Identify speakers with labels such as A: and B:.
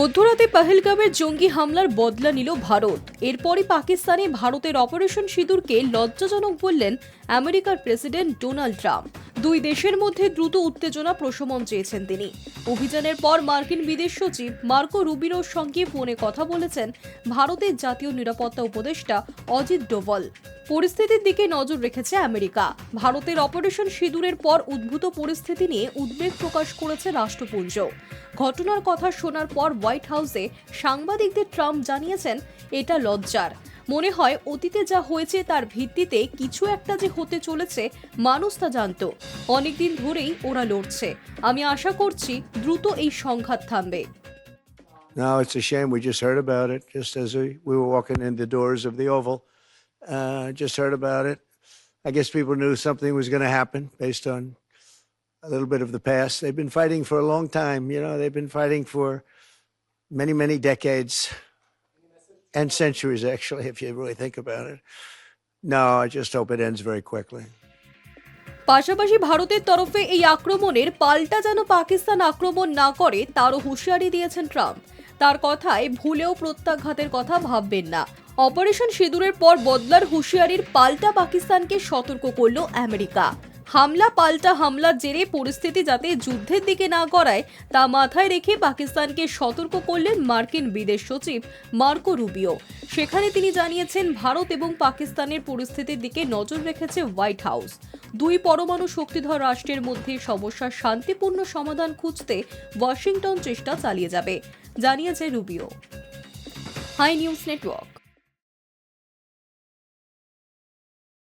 A: মধ্যরাতে পহেলগামের জঙ্গি হামলার বদলা নিল ভারত। এরপরই পাকিস্তানে ভারতের অপারেশন সিঁদুরকে লজ্জাজনক বললেন আমেরিকার প্রেসিডেন্ট ডোনাল্ড ট্রাম্প। দুই দেশের মধ্যে দ্রুত উত্তেজনা প্রশমন চেয়েছেন তিনি। অভিযানের পর মার্কিন বিদেশ সচিব মার্কো রুবিনোর সঙ্গে ফোনে কথা বলেছেন ভারতের জাতীয় নিরাপত্তা উপদেষ্টা অজিত ডোভাল। পরিস্থিতির দিকে নজর রেখেছে আমেরিকা। ভারতের অপারেশন সিঁদুরের পর উদ্ভূত পরিস্থিতি নিয়ে উদ্বেগ প্রকাশ করেছে রাষ্ট্রপুঞ্জ। ঘটনার কথা শোনার পর হোয়াইট হাউসে সাংবাদিকদের ট্রাম্প জানিয়েছেন, এটা লজ্জার। মনে হয় অতীতে যা হয়েছে তার ভিত্তিতে কিছু একটা যে হতে চলেছে মানুষ তা জানত। অনেকদিন ধরেই ওরা লড়ছে। আমি আশা করছি দ্রুত এই সংঘাত থামবে।
B: No, it's a shame. We just heard about it just as we were walking in the doors of the Oval. Just heard about it. I guess people knew something was going to happen based on a little bit of the past. They've been fighting for a long time. You know, they've been fighting for many, many decades and centuries, actually, if you really think about it. No, I just hope it ends very quickly.
A: পাশাপাশি ভারতের তরফে এই আক্রমণের পাল্টা যেন পাকিস্তান আক্রমণ না করে তারও হুঁশিয়ারি দিয়েছেন ট্রাম্প। তার কথায় ভুলেও প্রত্যাঘাতের কথা ভাববেন না। অপারেশন সিঁদুরের পর বদলার হুঁশিয়ারির পাল্টা পাকিস্তানকে সতর্ক করল আমেরিকা। হামলা পাল্টা হামলার জেরে পরিস্থিতি যাতে যুদ্ধের দিকে না গড়ায় তা মাথায় রেখে পাকিস্তানকে সতর্ক করলেন মার্কিন বিদেশ সচিব মার্কো রুবিও। সেখানে তিনি জানিয়েছেন, ভারত এবং পাকিস্তানের পরিস্থিতির দিকে নজর রেখেছে হোয়াইট হাউস। দুই পরমাণু শক্তিধর রাষ্ট্রের মধ্যে সমস্যার শান্তিপূর্ণ সমাধান খুঁজতে ওয়াশিংটন চেষ্টা চালিয়ে যাবে, জানিয়েছে রুবিও। High news network.